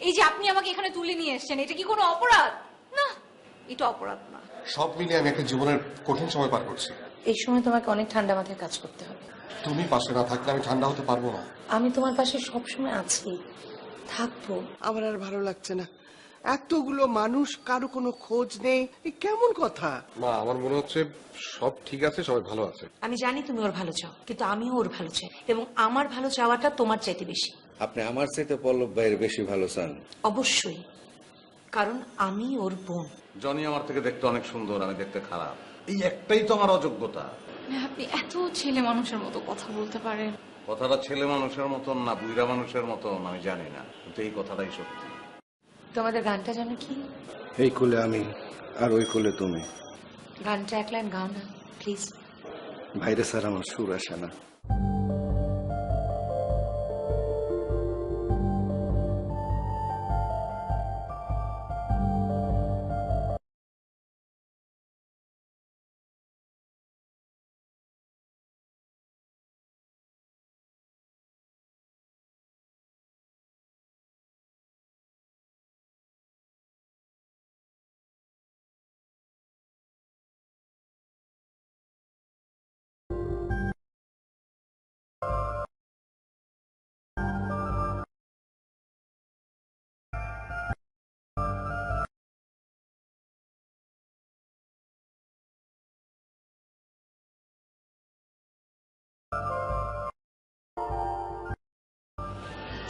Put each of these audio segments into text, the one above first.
এই যে আপনি আমাকে এখানে তুলে নিয়ে এসেছেন, এটা কি কোনো অপরাধ? না, এটা অপরাধ না। সব মিলিয়ে আমি একটা জীবনের কঠিন সময় পার করছি। এই সময় তোমাকে অনেক ঠান্ডা মাথায় কাজ করতে হবে। তুমি পাশে না থাকলে আমি ঠান্ডা হতে পারবো না। আমি তোমার পাশে সবসময় আছি, থাকবো। আমার আর ভালো লাগছে না, এতগুলো মানুষ, কারো কোনো খোঁজ নেই, এ কেমন কথা? মা, আমার মনে হচ্ছে সব ঠিক আছে, সবাই ভালো আছে। আমি জানি তুমি ওর ভালো চাও, কিন্তু আমিও ওর ভালো চাই, এবং আমার ভালো চাওয়াটা তোমার চাইতে বেশি। আপনি আমার চাইতে পল্লব ভাইয়ের বেশি ভালো চান? অবশ্যই, কারণ আমি ওর বোন। জনি আমার থেকে দেখতে অনেক সুন্দর, আমি দেখতে খারাপ, এই একটাই তো আমার অযোগ্যতা। আপনি এত ছেলে মানুষের মতো কথা বলতে পারেন। কথাটা ছেলে মানুষের মতন না বুইড়া মানুষের মতন আমি জানি না, কিন্তু এই কথাটাই সত্যি। তোমাদের গানটা জানো কি? এই কোলে আমি আর ওই কোলে তুমি। গানটা এক লাইন গাও না প্লিজ। ভাইরে স্যার আমার সুর আসে না।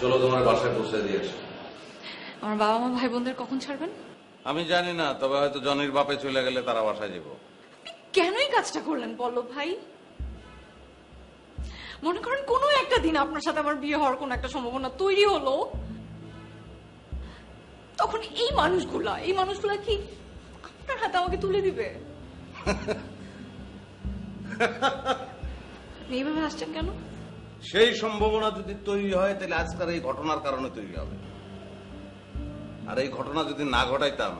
চলো তোমার বাসায় পৌঁছে দিয়েছে। আমার বাবা মা ভাই বোনদের কখন ছাড়বেন? আমি জানি না, তবে হয়তো জনির বাপে চলে গেলে তারা বাসায় যাব। কেন এই কাজটা করলেন পল্লব ভাই? মনে করেন কোনো একটা দিন আপনার সাথে আমার বিয়ে হওয়ার কোন একটা সম্ভাবনা তৈরি হলো, তখন এই মানুষগুলা কি আপনার হাতে আমাকে তুলে দিবে? আপনি এইভাবে আসছেন কেন? সেই সম্ভাবনা যদি তৈরি হয় তাহলে আজকের এই ঘটনার কারণে তৈরি হবে। আর এই ঘটনা যদি না ঘটাইতাম,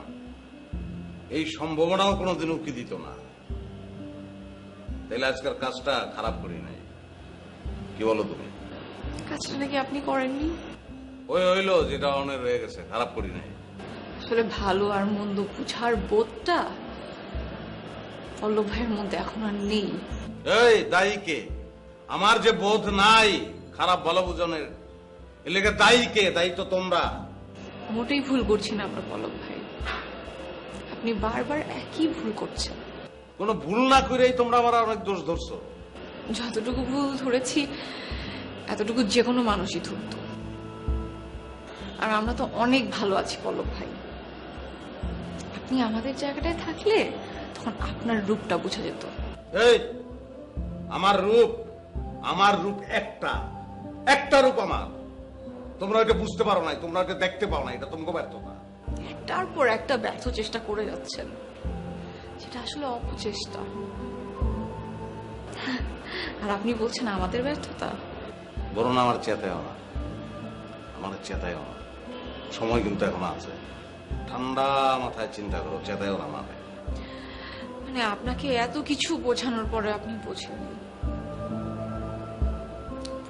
এই সম্ভাবনাও কোনোদিন উকি দিত না। তাহলে আজকের কাজটা খারাপ করি নাই। কি বলো তুমি? কাজটা নাকি আপনি করেননি? ওই হইলো যেটা অনেক রয়ে গেছে, খারাপ করি নাই। আসলে ভালো আর মন্দ বুঝার বোধটা পল্লব ভাইয়ের মধ্যে এখন আর নেই। এই দায়ী কে? আমার যে বোধ নাই খারাপ ভালো বুঝনের, এলাকা দায়ী কে? দায়ী তো তোমরা। মোটেই ভুল করছি না আমরা পল্লব ভাই, আপনি বারবার একই ভুল করছেন। কোনো ভুল না করেই তোমরা আমার অনেক দোষ ধরছো। যতটুকু ভুল ধরেছি এতটুকু যে কোনো মানুষই ধরত। আর আমরা তো অনেক ভালো আছি পল্লব ভাই। আপনি আমাদের জায়গাটায় থাকলে তখন আপনার রূপটা বোঝা যেত। এই আমার রূপ একটা রূপ আমার। তোমরা এটা বুঝতে পারো না, তোমরা এটা দেখতে পাও না, এটা তোমাকে ব্যর্থতা। একটার পর একটা ব্যর্থ চেষ্টা করে যাচ্ছেন, যেটা আসলে অপচেষ্টা। আর আপনি বলছেন আমাদের ব্যর্থতা? বরং আমার চেতায়ও না, সময় কিন্তু এখন আছে। ঠান্ডা মাথায় চিন্তা করো, চেতায়ও না মাথায়। মানে আপনাকে এত কিছু বোঝানোর পরে আপনি বোঝেননি,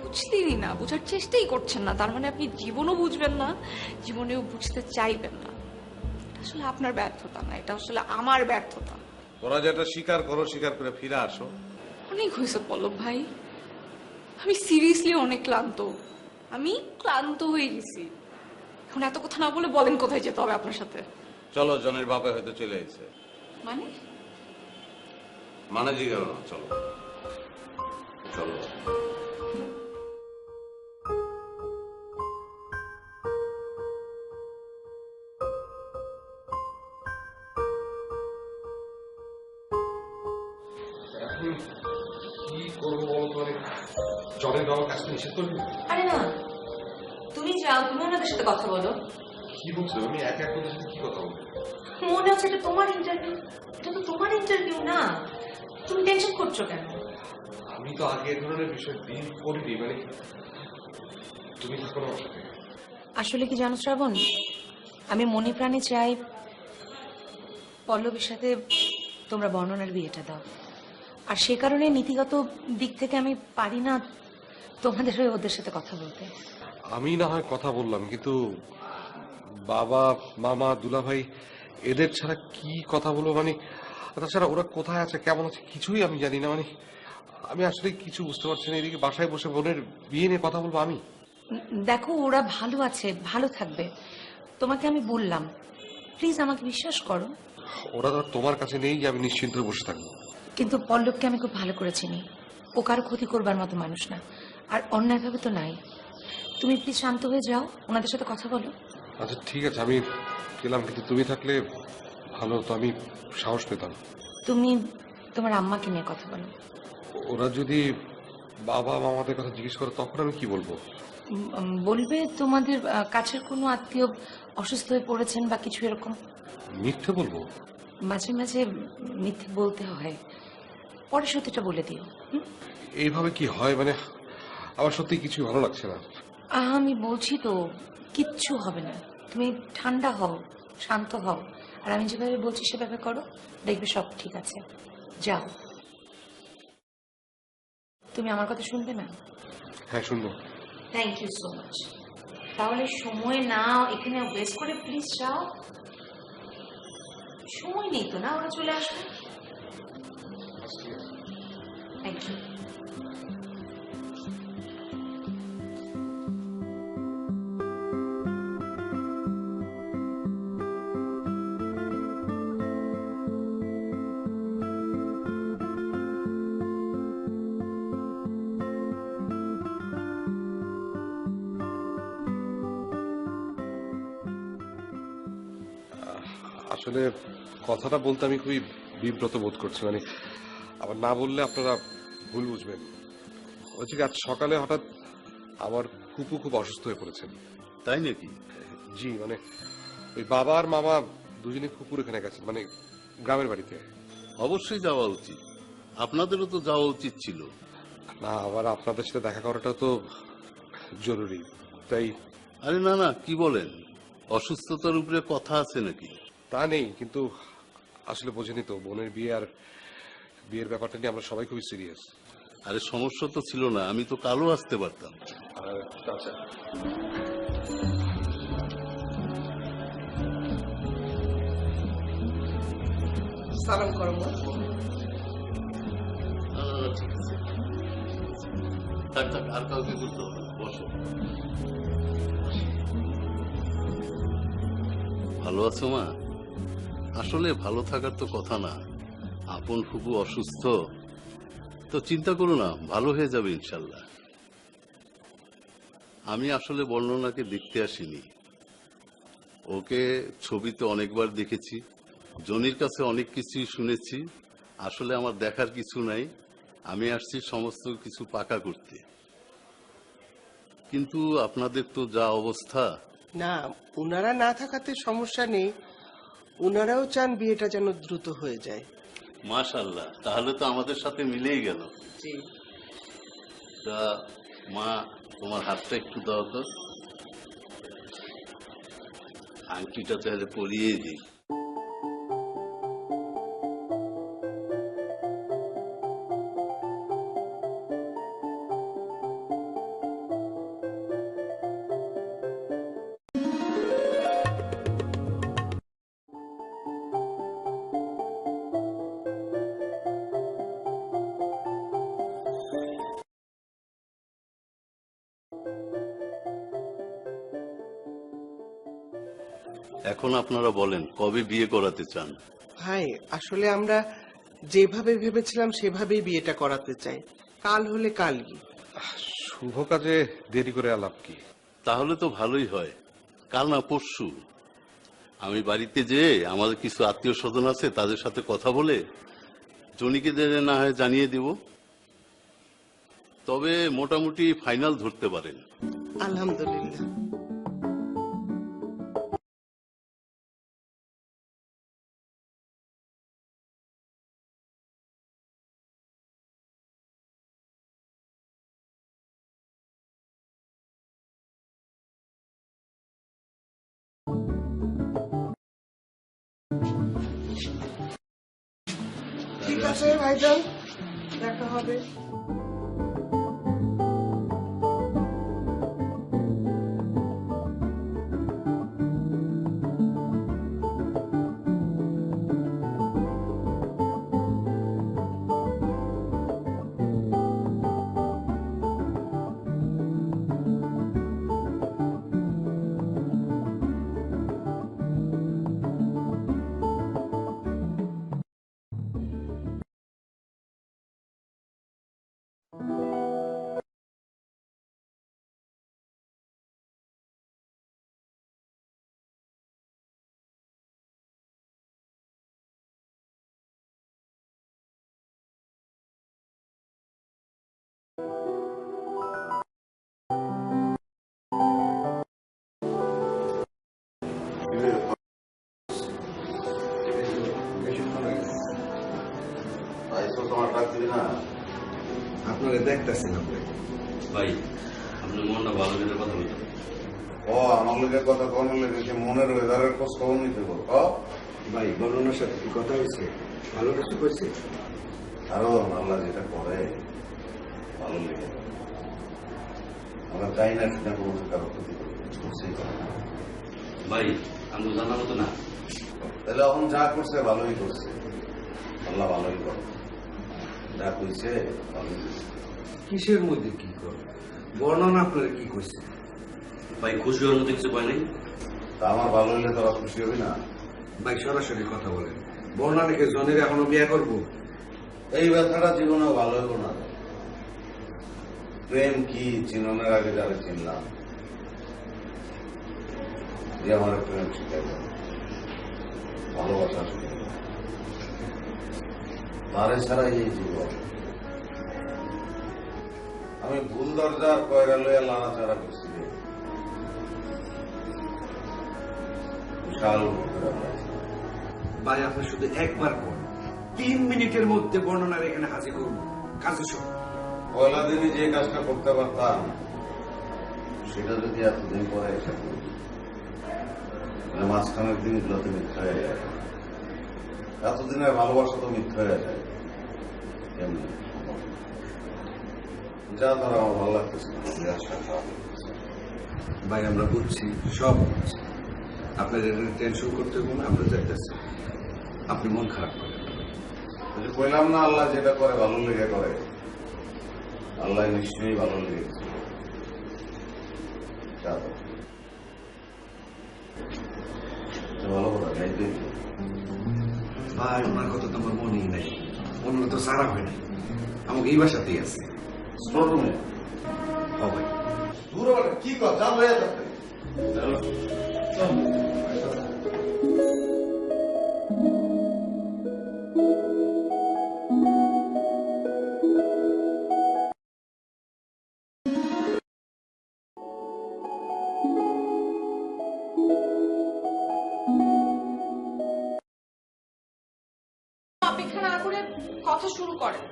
বুঝলেনই না, বোঝার চেষ্টাই করছেন না। তার মানে আপনি জীবনও বুঝবেন না, জীবনেও বুঝতে চাইবেন না। এটা আসলে আপনার ব্যর্থতা না, এটা আসলে আমার ব্যর্থতা। তোরা যেটা স্বীকার করো, স্বীকার করে ফিরে আসো। অনেক হয়েছে পল্লব ভাই, আমি সিরিয়াসলি অনেক ক্লান্ত। আমি ক্লান্ত হয়ে গেছি। এখন এত কথা না বলে বলেন কোথায় যেতে হবে আপনার সাথে? চলো, জনের বাপে হয়তো চলে এসেছে। মানে জিজ্ঞেস না, চলো চলো। কি করবো বলতো? জনের বাবার কাজটা নিষেধ করবি? আরে না, তুমি যাও, তুমি ওনাদের সাথে কথা বলো। কি বলছো? আমি এক ওদের সাথে কি কথা বলবো? মনে হচ্ছে এটা তোমার ইন্টারভিউ। এটা তো তোমার ইন্টারভিউ না, তুমি টেনশন করছো কেন? আমি তো আগে এ ধরনের বিষয় ডিল করিনি। মানে তুমি থাকো না আমার সাথে। আসলে কি জানো শ্রাবণ, আমি মনে প্রাণে চাই পল্লবীর সাথে তোমরা বর্ণনার বিয়েটা দাও। আর সে কারণে নীতিগত দিক থেকে আমি পারি না তোমাদের হয়ে ওদের সাথে কথা বলতে। আমি না হয় কথা বললাম, কিন্তু বাবা মামা দুলাভাই এদের ছাড়া কি কথা বলবো, মানে তাছাড়া ওরা কোথায় আছে কেমন আছে কিছুই আমি জানি না। মানে আমি আসলে কিছু বুঝতে পারছি না। এদিকে বাসায় বসে বোনের বিয়ে নিয়ে কথা বলবো আমি? দেখো ওরা ভালো আছে, ভালো থাকবে। তোমাকে আমি বললাম, প্লিজ আমাকে বিশ্বাস করো। ওরা তো আর তোমার কাছে নেই যে আমি নিশ্চিন্ত হয়ে বসে থাকবো। কিন্তু পল্লবকে আমি খুব ভালো করে চিনি। ও কারো ক্ষতি করবার মতো মানুষ না, আর অন্যায়ভাবে তো নাই। তুমি প্লিজ শান্ত হয়ে যাও, ওনাদের সাথে কথা বলো। আচ্ছা ঠিক আছে, আমি গেলাম, কিন্তু তুমি থাকলে ভালো হতো, আমি সাহস পেতাম। তুমি তোমার আম্মাকে নিয়ে কথা বলো। ওরা যদি বাবা মামাদের কথা জিজ্ঞেস করে তখন আমি কি বলবো? বলবে তোমাদের কাছের কোনো আত্মীয় অসুস্থ হয়ে পড়েছেন বা কিছু এরকম। মিথ্যে বলবো? মাঝে মাঝে মিথ্যে বলতে হয়, পরে সত্যিটা বলে দিও। এইভাবে কি হয়? মানে আমার সত্যি কিছু ভালো লাগছে না। আমি বলছি তো, কিচ্ছু হবে না। তুমি ঠান্ডা হও, শান্ত হও, আর আমি যেভাবে বলছি সেভাবে করো, দেখবে সব ঠিক আছে। যাও। তুমি আমার কথা শুনবে না? হ্যাঁ শুনবো। Thank you so much. তাহলে সময় না এখানে ওয়েস্ট করে প্লিজ যাও। সময় নেই তো না, ওরা চলে আসবে। Thank you. আসলে কথাটা বলতে আমি খুবই বিব্রত বোধ করছি। মানে আবার না বললে আপনারা ভুল বুঝবেন। হচ্ছে কি, আজ সকালে হঠাৎ আমার ফুপু খুব অসুস্থ হয়ে পড়েছেন। তাই নাকি? জি, মানে ওই বাবা আর মামা দুজনে ফুপুর এখানে গেছেন, মানে গ্রামের বাড়িতে। অবশ্যই যাওয়া উচিত, আপনাদেরও তো যাওয়া উচিত ছিল। না, আবার আপনাদের সাথে দেখা করাটা তো জরুরি, তাই। আরে না না, কি বলেন, অসুস্থতার উপরে কথা আছে নাকি? তা নেই, কিন্তু আসলে বোঝেনি তো, বোনের বিয়ে আর বিয়ের ব্যাপারটা নিয়ে আমরা সবাই খুবই সিরিয়াস। আরে সমস্যা তো ছিল না, আমি তো কালও আসতে পারতাম। আচ্ছা, সালাম করো মা। না না না, ঠিক আছে, থাক থাক, আর কাউকে করতে হবে না, বসো। ভালো আছো মা? আসলে ভালো থাকার তো কথা না, আপন ফুপু অসুস্থ তো চিন্তা করো না, ভালো হয়ে যাবে ইনশাল্লাহ। আমি আসলে বর্ণনাকে দেখতে আসিনি, ওকে ছবিতে অনেকবার দেখেছি, জনির কাছে অনেক কিছুই শুনেছি। আসলে আমার দেখার কিছু নাই, আমি আসছি সমস্ত কিছু পাকা করতে। কিন্তু আপনাদের তো যা অবস্থা। না, উনারা না থাকাতে সমস্যা নেই, উনারাও চান বিয়েটা যেন দ্রুত হয়ে যায়। মাশাআল্লাহ, তাহলে তো আমাদের সাথে মিলেই গেল। জি। তা মা, তোমার হাতটা একটু দাও তো, আংটিটা তাহলে পরিয়ে দিই। এখন আপনারা বলেন কবে বিয়ে করাতে চান? ভাই, আসলে আমরা যেভাবে ভেবেছিলাম সেভাবেই বিয়েটা করাতে চাই, কাল হলে কালই। শুভ কাজে দেরি করে আলাপ কি? তাহলে তো ভালোই হয়, কাল না পরশু। আমি বাড়িতে যেয়ে আমাদের কিছু আত্মীয় স্বজন আছে, তাদের সাথে কথা বলে জনিকে না হয় জানিয়ে দিব। তবে মোটামুটি ফাইনাল ধরতে পারেন। আলহামদুলিল্লাহ। ঠিক আছে ভাইজান, দেখা হবে। দেখতেছেন আপনি? ভাই আপনার মনটা ভালো করে কথা বলতে ও আমার লোকের কথা কোন লেগে সে মনের ওয়েদারের খোঁজ খবর নিতে বল ভাই বর্ণনার সাথে কি কথা হয়েছে? ভালো কিছু করছে? কারণ আল্লাহ যেটা করে ভালো লেগে যায়। আমরা চাই না সেটা কোনো কারো ক্ষতি করছেই করে না। ভাই আমি জানা মতো না। তাহলে এখন যা করছে ভালোই করছে, আল্লাহ ভালোই করে, যা কইছে ভালোই করছে। কিসের মধ্যে কি করে? বর্ণনা আপনারা কি করছে? ভাই খুশি হওয়ার মতো কিছু পাই নাই। তা আমার ভালো হইলে তোরা খুশি হবি না? ভাই সরাসরি কথা বলেন। বর্ণনাকে জনের এখনো বিয়ে করবো? এই ব্যথাটা জীবনে ভালো হইব না। প্রেম কি চিননের আগে যারা চিনলাম, যে আমার প্রেম শিখাইল, ভালোবাসা শিখাইল, তারে ছাড়াই এই জীবন। আমি ভুল দরজার কয়রা লইয়া লাড়াচাড়া করছি রে। বিশাল ভুল ভাই আপনি শুধু একবার করুন, 3 মিনিটের মধ্যে বর্ণনার এখানে হাজির করুন। কাজে সব পয়লা দিনে যে কাজটা করতে পারতাম সেটা যদি এতদিন পরে এসে করি, তাহলে মাঝখানের দিনগুলোতে মিথ্যা হয়ে যায়। এতদিনের ভালোবাসা তো মিথ্যা হয়ে যায়। এমনি যা ধরো আমার ভালো লাগতেছে না, মেজাজটা খারাপ লাগতেছে। ভাই আমরা বুঝছি, সব বুঝছি। আপনার টেনশন করতে হবে না, আমরা যাইতেছি। আপনি মন খারাপ করেন না। ওই যে কইলাম না, আল্লাহ যেটা করে ভালো লেগে করে, আল্লাহ নিশ্চয়ই ভালো লেগেছে। যা ধরো। ভালো কথা নেই দেখি। ভাই ওনার কথা তো আমার মনেই নাই। ওনারা তো সারা হয় নাই, আমাকে এই বাসাতেই আছে। স্টোররুমে হবে দূর হবে কি কথা হয়ে যাবে। অপেক্ষা না করে কথা শুরু করেন।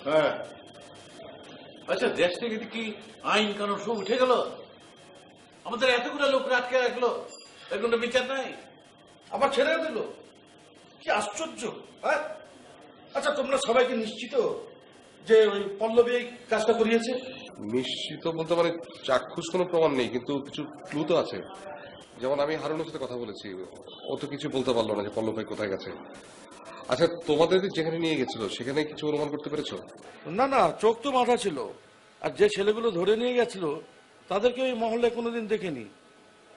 হ্যাঁ, আচ্ছা দেশ থেকে কি আইন কানুন সব উঠে গেল? আমাদের এতগুলো লোক আটকে রাখলো, এর কোনো বিচার নাই, আবার ছেড়ে দিল। কি আশ্চর্য! হ্যাঁ, আচ্ছা তোমরা সবাইকে নিশ্চিত যে ওই পল্লবী এই কাজটা করিয়েছে? নিশ্চিত বলতে মানে চাক্ষুষ কোনো প্রমাণ নেই, কিন্তু কিছু ক্লু তো আছে। যেমন আমি হারুনের সাথে কথা বলেছি, ও তো কিছু বলতে পারলো না যে পল্লব ভাই কোথায় গেছে। আচ্ছা তোমাদের যেখানে নিয়ে গেছিল সেখানে কিছু অনুমান করতে পেরেছো? না না, চোখ তো বাঁধা ছিল। আর যে ছেলেগুলো ধরে নিয়ে গেছিল তাদেরকে ওই মহল্লায় কোনোদিন দেখেনি।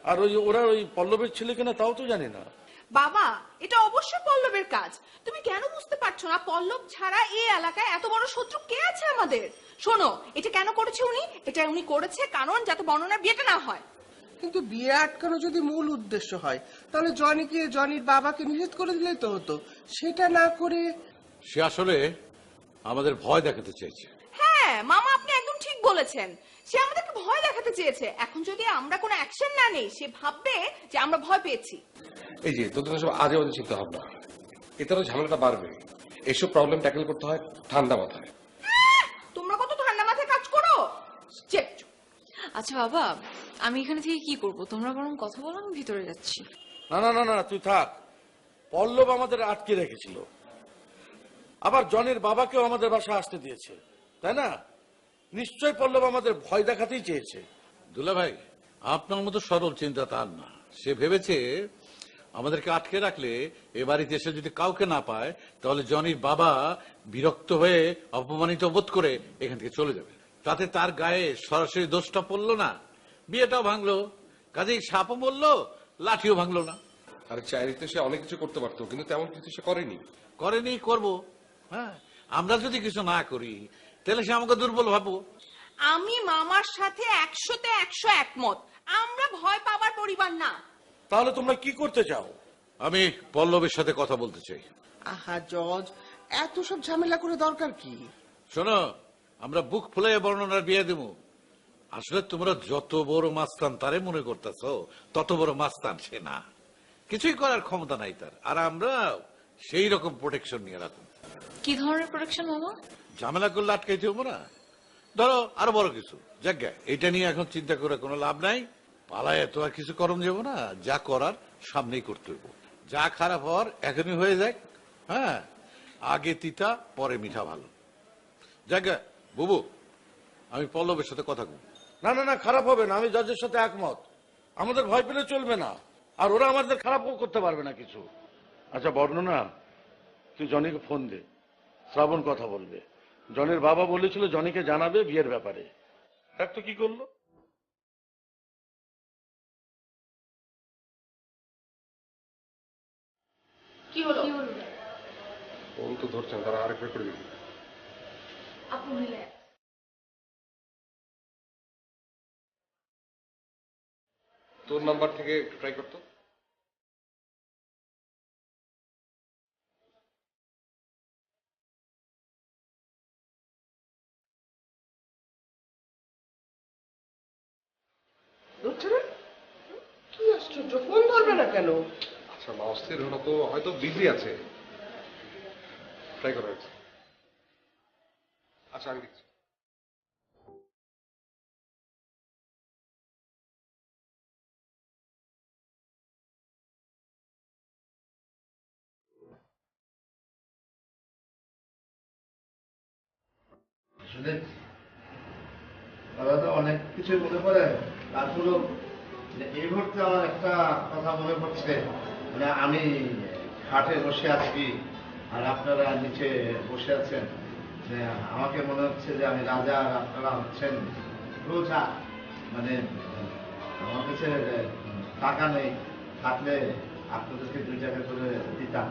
আর ওরা ওই পল্লবের ছেলে কিনা তাও তো জানি না। বাবা, এটা অবশ্যই পল্লবের কাজ। তুমি কেন বুঝতে পারছো না? পল্লব ছাড়া এই এলাকায় এত বড় শত্রু কে আছে আমাদের? শোনো, এটা কেন করেছে উনি? এটা উনি করেছে কারণ যাতে বর্ণনার বিয়েটা না হয়। কিন্তু বিয়ে আটকানো যদি মূল উদ্দেশ্য হয়, তাহলে জনির বাবাকে নিষেধ করে দিলেই তো হতো। সেটা না করে সে আসলে আমাদের ভয় দেখাতে চেয়েছে। হ্যাঁ মামা, আপনি একদম ঠিক বলেছেন। সে আমাদেরকে ভয় দেখাতে চেয়েছে। এখন যদি আমরা কোনো অ্যাকশন না নেই, সে ভাববে যে আমরা ভয় পেয়েছি। এই যে তোদের সব আজে বাজে চিন্তা ভাবনা, এটারও ঝামেলাটা বাড়বে। এসব প্রবলেম ট্যাকেল করতে হয় ঠান্ডা মাথায়। তোমরা কত ঠান্ডা মাথায় কাজ করো। আচ্ছা বাবা, আমি এখানে থেকে কি করব? তোমরা বরং কথা বলো, আমি ভিতরে যাচ্ছি। না না না না, তুই থাক। পল্লব আমাদের আটকে রেখেছিল, আবার জনের বাবাকেও আমাদের বাসায় আসতে দিয়েছে, তাই না? নিশ্চয় পল্লব আমাদের ভয় দেখাতেই চেয়েছে। দুলা ভাই, আপনার মতো সরল চিন্তা তার না। সে ভেবেছে আমাদেরকে আটকে রাখলে এ বাড়িতে এসে যদি কাউকে না পায়, তাহলে জনির বাবা বিরক্ত হয়ে অপমানিত বোধ করে এখান থেকে চলে যাবে। তাতে তার গায়ে সরাসরি দোষটা পড়লো না, বিয়েটাও ভাঙলো, কাজেই সাপও মরলো, লাঠিও ভাঙলো না। আর চাইলে তো সে অনেক কিছু করতে পারতো, কিন্তু তেমন কিছু সে করেনি। করেনি, করবো। হ্যাঁ, আমরা যদি কিছু না করি তাহলে সে আমাকে দুর্বল ভাববো। আমি মামার সাথে 100-তে 100 একমত। আমরা ভয় পাবার পরিবার না। তাহলে তোমরা কি করতে চাও? আমি পল্লবের সাথে কথা বলতে চাই। আহা জজ, এত সব ঝামেলা করে দরকার কি? শোনো, আমরা বুক ফুলে বর্ণনার বিয়ে দেব। আসলে তোমরা যত বড় মাস্তান তারে মনে করতেছ, তত বড় মাস্তান সে না। কিছুই করার ক্ষমতা নাই তার। আর আমরা সেই রকম প্রোটেকশন নিয়ে রাখবো। কি ধরনের প্রোটেকশন বাবা? ঝামেলা করলে আটকাইতে হবো না। ধরো আরো বড় কিছু জায়গা, এটা নিয়ে এখন চিন্তা করে কোনো লাভ নাই। পালায় তো আর কিছু করণ যাব না, যা করার সামনেই করতে হইব। যা খারাপ হওয়ার এখনই হয়ে যাক। হ্যাঁ, আগে তিতা পরে মিঠা ভালো। জায়গা বুবু, আমি পল্লবের সাথে কথা বলবো। না না না, খারাপ হবে না, আমি জজের সাথে একমত। আমাদের ভয় পেলে চলবে না, আর ওরা আমাদের খারাপও করতে পারবে না কিছু। আচ্ছা বর্ণনা, তুই জনিকে ফোন দে, শ্রাবণ কথা বলবে। জনির বাবা বলেছিল জনিকে জানাবে বিয়ের ব্যাপারে। দেখ তো কি করলো। কি হলো? ফোন তো ধরছেন, তারা আরেকবার করে দিবি। আপু মিলে তোর নাম্বার থেকে ট্রাই করতো। ধরছে না? কি আশ্চর্য, ফোন ধরবে না কেন? আচ্ছা মা অস্থির হলো তো, হয়তো বিজি আছে। ট্রাই করা হয়েছে। আচ্ছা আমি দেখছি। আসলে তারা তো অনেক কিছু মনে করে, তারপরেও এই মুহূর্তে আমার একটা কথা মনে পড়ছে। মানে আমি খাটে বসে আছি আর আপনারা নিচে বসে আছেন, আমাকে মনে হচ্ছে যে আমি রাজা আর আপনারা হচ্ছেন প্রজা। মানে আমার কাছে টাকা নেই, থাকলে আপনাদেরকে 2 টাকা করে দিতাম।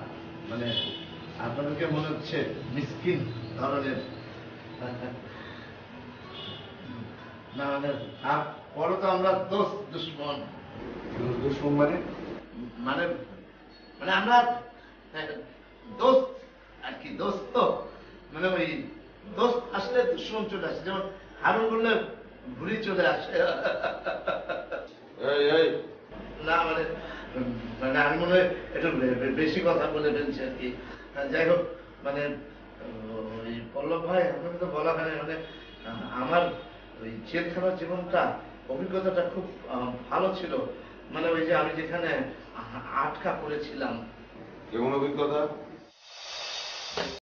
মানে আপনাদেরকে মনে হচ্ছে মিসকিন ধরনের। না মানে পরে তো আমরা দোস্ত দুশ্মন। দুশ্মন মানে? মানে মানে আমরা দোস্ত আর কি, দোস্ত মানে ওই দোস্ত আসলে দুশ্মন চলে আসে, যেমন হারুন বললে ঘুরি চলে আসে। না মানে মানে আমি মনে হয় একটু বেশি কথা বলে ফেলছি আর কি। যাই হোক, মানে ওই পল্লব ভাই আপনাকে তো বলা হয়, মানে আমার ওই জেলখানার জীবনটা, অভিজ্ঞতাটা খুব ভালো ছিল। মানে ওই যে আমি যেখানে আটকা পড়েছিলাম। কেমন অভিজ্ঞতা?